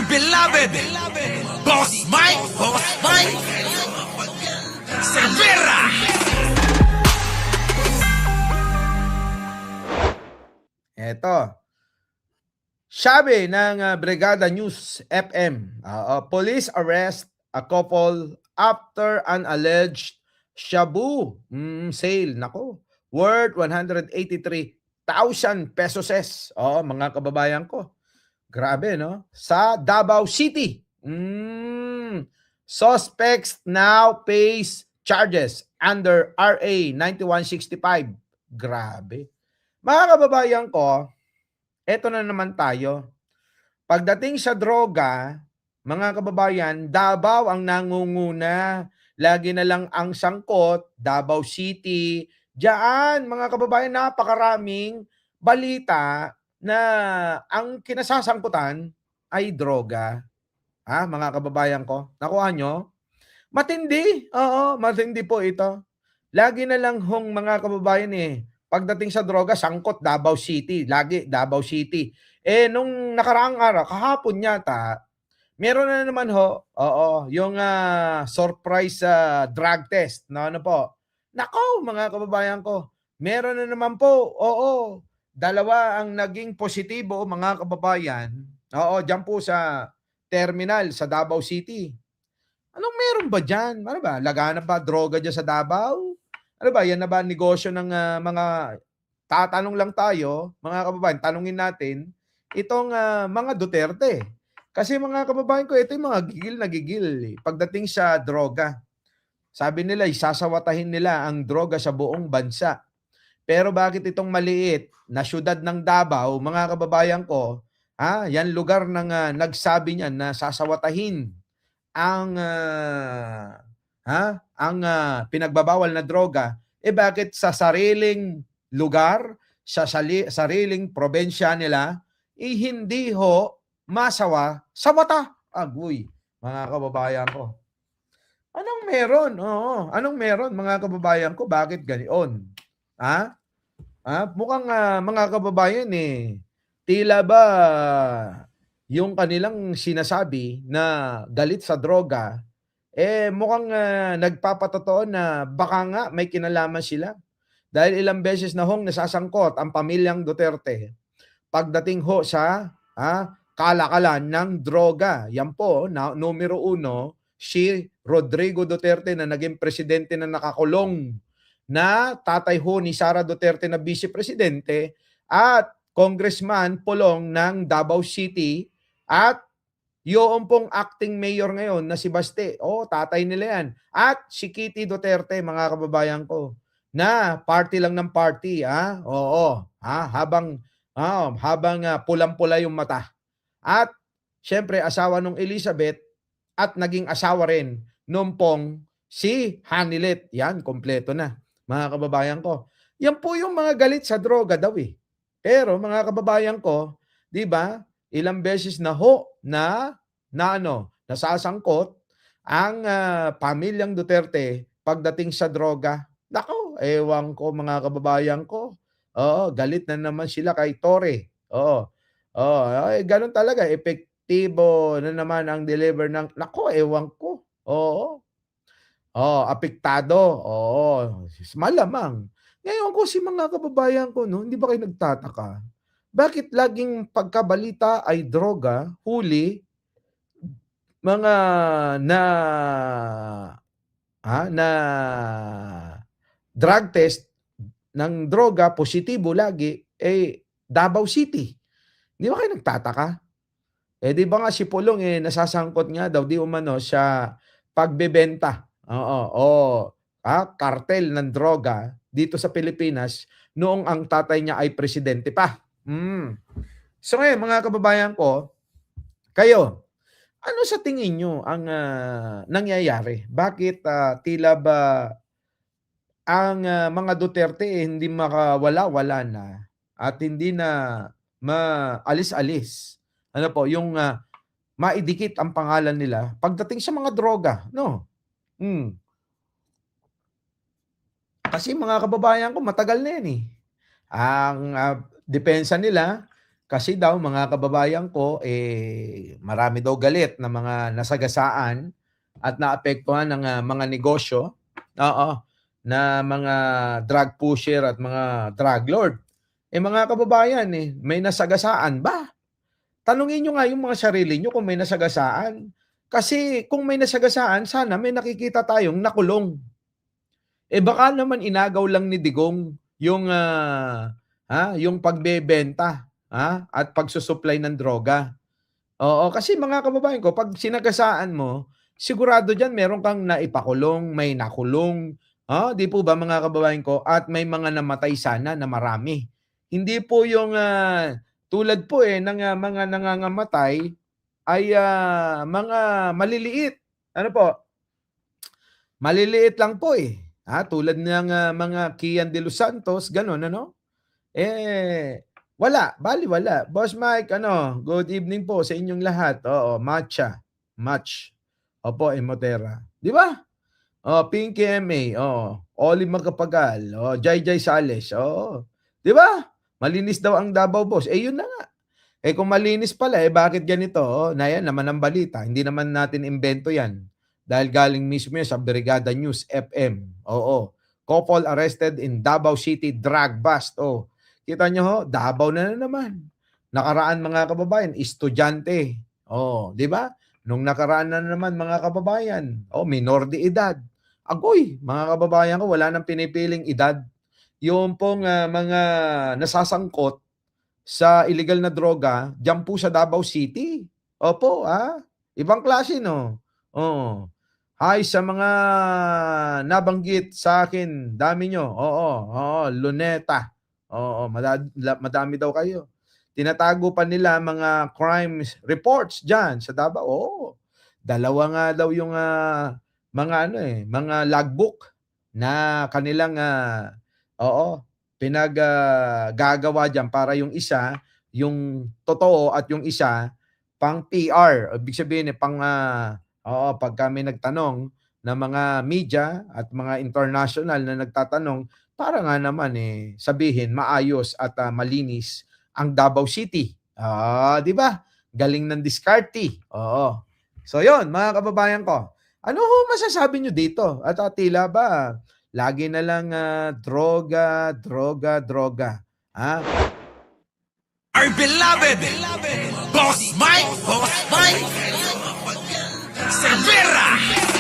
beloved Boss Mike Cervera. Eto, sabi ng Brigada News FM, police arrest a couple after an alleged shabu sale. Nako, worth 183,000 pesos. Mga kababayan ko. Grabe, no? Sa Davao City. Suspects now face charges under RA 9165. Grabe. Mga kababayan ko, eto na naman tayo. Pagdating sa droga, mga kababayan, Davao ang nangunguna. Lagi na lang ang sangkot, Davao City. Diyan, mga kababayan, napakaraming balita na ang kinasasangkutan ay droga. Mga kababayan ko, nakuha nyo? Matindi. Oo, matindi po ito. Lagi na lang hong mga kababayan pagdating sa droga, sangkot Davao City. Lagi Davao City. Nung nakaraang araw, kahapon yata, meron na naman yung surprise drug test. No, ano po? Nako, mga kababayan ko, meron na naman po. Dalawa ang naging positibo, mga kababayan. Diyan po sa terminal sa Davao City. Anong meron ba dyan? Ano ba? Laganap ba droga dyan sa Davao? Ano ba? Yan na ba negosyo ng mga... Tatanong lang tayo, mga kababayan, tanungin natin, itong mga Duterte. Kasi mga kababayan ko, ito yung mga gigil na gigil. Pagdating sa droga. Sabi nila, isasawatahin nila ang droga sa buong bansa. Pero bakit itong maliit na syudad ng Davao, mga kababayan ko, yan lugar ng nagsabi niyan na sasawatahin ang pinagbabawal na droga, bakit sa sariling lugar, sa sariling probensya nila, hindi masawa sa mata? Agoy, mga kababayan ko. Anong meron? Anong meron, mga kababayan ko? Bakit ganoon? Mukhang mga kababayan tila ba yung kanilang sinasabi na galit sa droga, mukhang nagpapatotoo na baka nga may kinalaman sila. Dahil ilang beses na nasasangkot ang pamilyang Duterte pagdating sa kalakalan ng droga. Yan po, numero 1, si Rodrigo Duterte na naging presidente na nakakulong, na tatay ni Sara Duterte na vice-presidente, at congressman Pulong ng Davao City, at yung pong acting mayor ngayon na si Baste. Tatay nila yan. At si Kitty Duterte, mga kababayan ko, na party lang ng party. Habang pulang-pula yung mata. At syempre, asawa nung Elizabeth at naging asawa rin nung pong si Hanilet. Yan, kompleto na, mga kababayan ko. Yan po yung mga galit sa droga daw Pero mga kababayan ko, di ba, ilang beses na nasasangkot ang pamilyang Duterte pagdating sa droga. Nako, ewan ko, mga kababayan ko. Galit na naman sila kay Tore. Ganun talaga, epektibo na naman ang deliver ng, nako, ewan ko. Apektado. Malamang. Ngayon ko si mga kababayan ko, hindi ba kayo nagtataka? Bakit laging pagkabalita ay droga, huli, mga na drug test ng droga, positibo lagi, Davao City. Di ba kayo nagtataka? Di ba nga si Pulong nasasangkot nga daw, di umano, sa pagbebenta. Kartel ng droga dito sa Pilipinas noong ang tatay niya ay presidente pa. So ngayon, mga kababayan ko, kayo, ano sa tingin nyo ang nangyayari? Bakit tila ba ang mga Duterte hindi makawala-wala na at hindi na maalis-alis? Ano po, yung maidikit ang pangalan nila pagdating sa mga droga, no? Kasi mga kababayan ko, matagal na yan Ang depensa nila, Kasi daw mga kababayan ko, marami daw galit na mga nasagasaan at naapektuhan ng mga negosyo, oo, na mga drug pusher at mga drug lord. Mga kababayan, may nasagasaan ba? Tanungin nyo nga yung mga sarili nyo kung may nasagasaan. Kasi kung may nasagasaan, sana may nakikita tayong nakulong. Baka naman inagaw lang ni Digong yung yung pagbebenta, at pagsusupply ng droga. Oo, kasi mga kababayan ko, pag sinagasaan mo, sigurado diyan meron kang naipakulong, may nakulong, 'di po ba mga kababayan ko? At may mga namatay sana na marami. Hindi po yung tulad po ng mga nangangamatay ay mga maliliit. Ano po? Maliliit lang po tulad ng mga Kian de los Santos, gano'n ano? Wala, balewala. Boss Mike, good evening po sa inyong lahat. Oo, match. Opo, Emotera. 'Di ba? Oh, Pinky MA, oo. Oli Magapagal, oh, Jai Sales, oo. 'Di ba? Malinis daw ang Davao, boss. Yun na nga. Kung malinis pala, bakit ganito? Na yan naman ang balita. Hindi naman natin imbento yan. Dahil galing mismo yan sa Brigada News FM. Oo. Couple arrested in Davao City drug bust. Oh. Kita nyo ho, Davao na naman. Nakaraan mga kababayan, estudyante. Oh, di ba? Nung nakaraan na naman mga kababayan, minor de edad. Agoy, mga kababayan ko, wala nang pinipiling edad. Yung pong mga nasasangkot sa illegal na droga, diyan po sa Davao City. Opo, ibang klase, no? Oo. Hi sa mga nabanggit sa akin, dami nyo. Oo, Luneta. Oo, madami daw kayo. Tinatago pa nila mga crime reports diyan sa Davao. Oo. Dalawa nga daw yung mga mga logbook na kanilang gagawa diyan para yung isa, yung totoo at yung isa pang PR. Ibig sabihin pag kami nagtanong ng mga media at mga international na nagtatanong, para nga naman sabihin maayos at malinis ang Davao City. 'Di ba? Galing ng diskarte. Oo. So 'yon, mga kababayan ko. Ano ho masasabi nyo dito? At tila ba lagi na lang droga. Our beloved Boss Mike Cervera.